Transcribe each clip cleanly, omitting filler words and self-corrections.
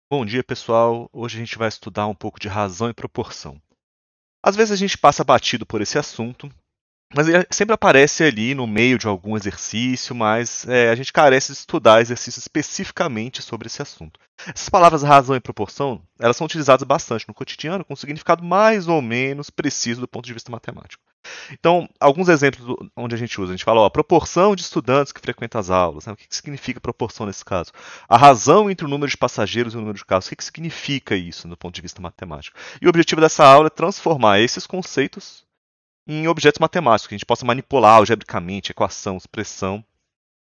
Bom dia, pessoal. Hoje a gente vai estudar um pouco de razão e proporção. Às vezes a gente passa batido por esse assunto, mas ele sempre aparece ali no meio de algum exercício, mas a gente carece de estudar exercícios especificamente sobre esse assunto. Essas palavras razão e proporção, elas são utilizadas bastante no cotidiano com um significado mais ou menos preciso do ponto de vista matemático. Então, alguns exemplos onde a gente usa. A gente fala, ó, a proporção de estudantes que frequentam as aulas. Né? O que significa proporção nesse caso? A razão entre o número de passageiros e o número de carros. O que significa isso do ponto de vista matemático? E o objetivo dessa aula é transformar esses conceitos em objetos matemáticos, que a gente possa manipular algebricamente, equação, expressão,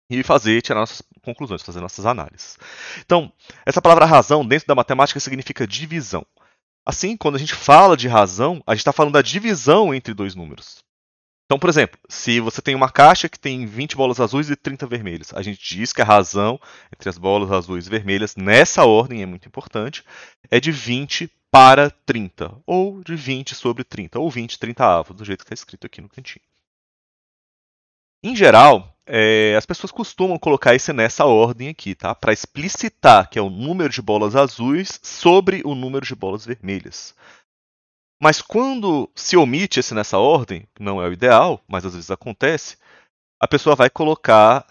e tirar nossas conclusões, fazer nossas análises. Então, essa palavra razão, dentro da matemática, significa divisão. Assim, quando a gente fala de razão, a gente está falando da divisão entre dois números. Então, por exemplo, se você tem uma caixa que tem 20 bolas azuis e 30 vermelhas, a gente diz que a razão entre as bolas azuis e vermelhas, nessa ordem é muito importante, é de 20 para 30, ou de 20 sobre 30, ou 20 30avos, do jeito que está escrito aqui no cantinho. Em geral, as pessoas costumam colocar isso nessa ordem aqui, tá? Para explicitar que é o número de bolas azuis sobre o número de bolas vermelhas. Mas quando se omite esse nessa ordem, não é o ideal, mas às vezes acontece, a pessoa vai colocar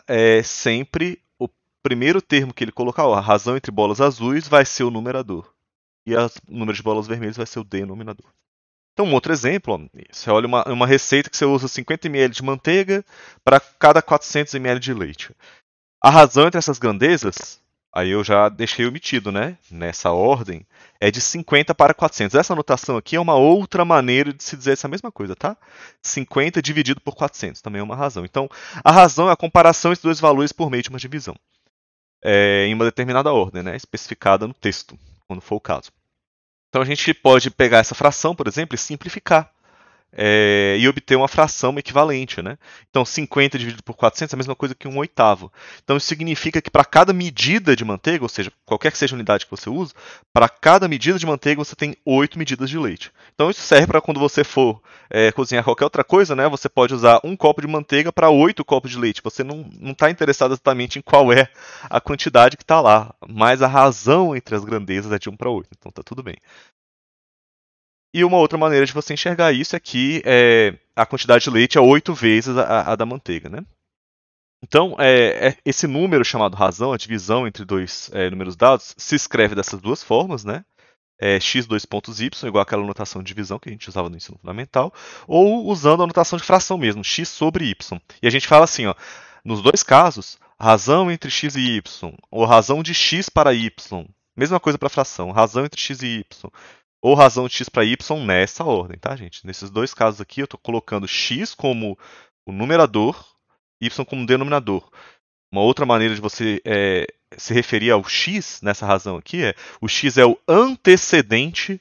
sempre o primeiro termo que ele colocar, ó, a razão entre bolas azuis vai ser o numerador. E o número de bolas vermelhas vai ser o denominador. Então, um outro exemplo, ó, você olha uma receita que você usa 50 ml de manteiga para cada 400 ml de leite. A razão entre essas grandezas, aí eu já deixei omitido, né? Nessa ordem, é de 50 para 400. Essa anotação aqui é uma outra maneira de se dizer essa mesma coisa, tá? 50 dividido por 400 também é uma razão. Então, a razão é a comparação entre dois valores por meio de uma divisão. Em uma determinada ordem, né? Especificada no texto, quando for o caso. Então, a gente pode pegar essa fração, por exemplo, e simplificar e obter uma fração equivalente. Né? Então, 50 dividido por 400 é a mesma coisa que 1/8. Então, isso significa que para cada medida de manteiga, ou seja, qualquer que seja a unidade que você usa, para cada medida de manteiga você tem 8 medidas de leite. Então, isso serve para quando você for cozinhar qualquer outra coisa, né? Você pode usar um copo de manteiga para 8 copos de leite. Você não está interessado exatamente em qual é a quantidade que está lá, mas a razão entre as grandezas é de 1 para 8. Então, está tudo bem. E uma outra maneira de você enxergar isso é que a quantidade de leite é 8 vezes a da manteiga, né? Então, esse número chamado razão, a divisão entre dois números dados, se escreve dessas duas formas, né? X 2 pontos y, igual aquela notação de divisão que a gente usava no ensino fundamental, ou usando a notação de fração mesmo, x sobre y. E a gente fala assim, ó, nos dois casos, razão entre x e y, ou razão de x para y, mesma coisa para fração, razão entre x e y, ou razão de x para y nessa ordem, tá, gente? Nesses dois casos aqui, eu estou colocando x como o numerador, y como denominador. Uma outra maneira de você se referir ao x nessa razão aqui é o x é o antecedente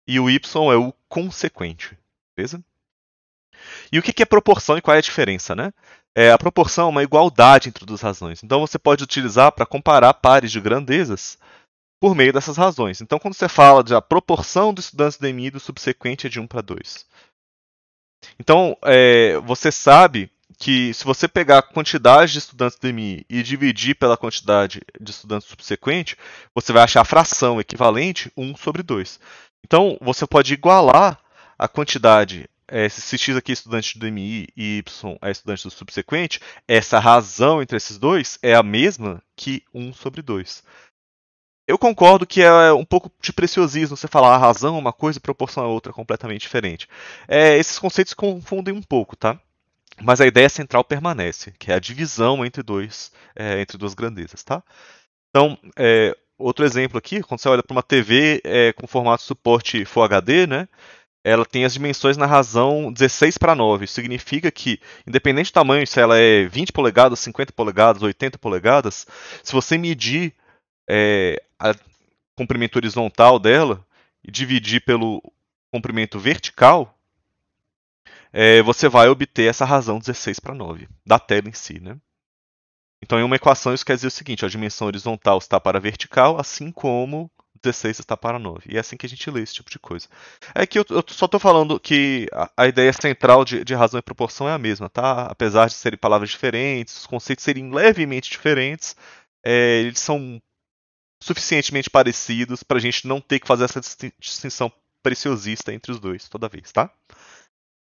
e o y é o consequente. Beleza? E o que é proporção e qual é a diferença, né? A proporção é uma igualdade entre duas razões. Então você pode utilizar para comparar pares de grandezas por meio dessas razões. Então, quando você fala de a proporção dos estudantes do EMI do subsequente é de 1 para 2. Então, você sabe que se você pegar a quantidade de estudantes do EMI e dividir pela quantidade de estudantes subsequente, você vai achar a fração equivalente 1 sobre 2. Então, você pode igualar a quantidade, se x aqui é estudante do EMI e y é estudante do subsequente, essa razão entre esses dois é a mesma que 1 sobre 2. Eu concordo que é um pouco de preciosismo você falar a razão é uma coisa e proporção é outra completamente diferente. Esses conceitos se confundem um pouco, tá? Mas a ideia central permanece, que é a divisão entre duas grandezas, tá? Então, outro exemplo aqui, quando você olha para uma TV com formato suporte Full HD, né? Ela tem as dimensões na razão 16 para 9. Isso significa que, independente do tamanho, se ela é 20 polegadas, 50 polegadas, 80 polegadas, se você medir a comprimento horizontal dela e dividir pelo comprimento vertical, você vai obter essa razão 16 para 9 da tela em si. Né? Então, em uma equação, isso quer dizer o seguinte: a dimensão horizontal está para a vertical, assim como 16 está para 9. E é assim que a gente lê esse tipo de coisa. É que eu só estou falando que a ideia central de razão e proporção é a mesma, tá? Apesar de serem palavras diferentes, os conceitos serem levemente diferentes, eles são suficientemente parecidos para a gente não ter que fazer essa distinção preciosista entre os dois toda vez, tá?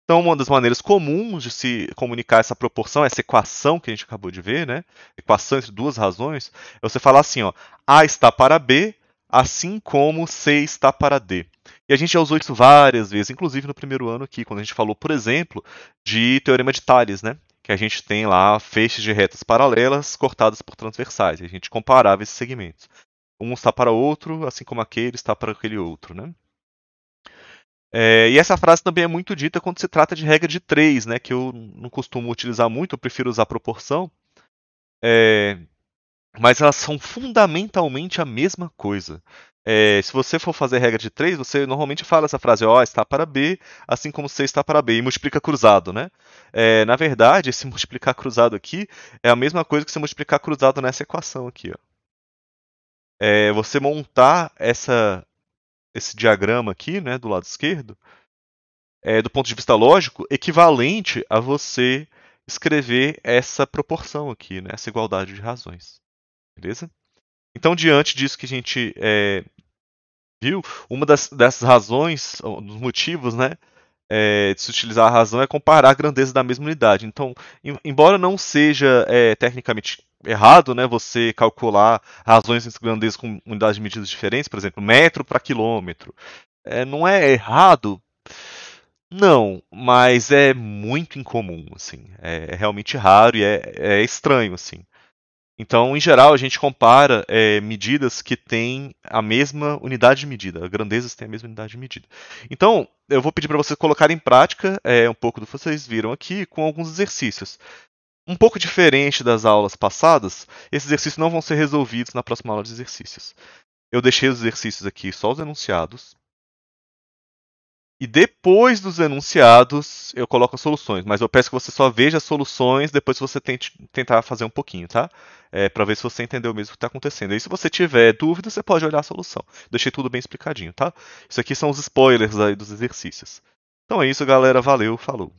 Então, uma das maneiras comuns de se comunicar essa proporção, essa equação que a gente acabou de ver, né? Equação entre duas razões, é você falar assim, ó, A está para B, assim como C está para D. E a gente já usou isso várias vezes, inclusive no primeiro ano aqui, quando a gente falou, por exemplo, de teorema de Tales, né? Que a gente tem lá feixes de retas paralelas cortadas por transversais. E a gente comparava esses segmentos. Um está para outro, assim como aquele está para aquele outro, né? E essa frase também é muito dita quando se trata de regra de 3, né, que eu não costumo utilizar muito, eu prefiro usar proporção, mas elas são fundamentalmente a mesma coisa. Se você for fazer regra de 3, você normalmente fala essa frase, ó, está para B, assim como C está para B, e multiplica cruzado, né? Na verdade, esse multiplicar cruzado aqui é a mesma coisa que você multiplicar cruzado nessa equação aqui. Ó. Você montar esse diagrama aqui, né, do lado esquerdo, do ponto de vista lógico, equivalente a você escrever essa proporção aqui, né, essa igualdade de razões. Beleza? Então, diante disso que a gente viu, uma dessas razões, dos motivos, né, de se utilizar a razão é comparar a grandeza da mesma unidade. Então, embora não seja tecnicamente errado, né, você calcular razões entre grandezas com unidades de medidas diferentes, por exemplo, metro para quilômetro, não é errado. Não, mas é muito incomum, assim. É realmente raro e é estranho, assim. Então, em geral, a gente compara medidas que têm a mesma unidade de medida, grandezas têm a mesma unidade de medida. Então, eu vou pedir para vocês colocarem em prática um pouco do que vocês viram aqui com alguns exercícios. Um pouco diferente das aulas passadas, esses exercícios não vão ser resolvidos na próxima aula de exercícios. Eu deixei os exercícios aqui só os enunciados. E depois dos enunciados, eu coloco as soluções. Mas eu peço que você só veja as soluções, depois você tentar fazer um pouquinho, tá? Para ver se você entendeu mesmo o que está acontecendo. E se você tiver dúvida, você pode olhar a solução. Deixei tudo bem explicadinho, tá? Isso aqui são os spoilers aí dos exercícios. Então é isso, galera. Valeu, falou.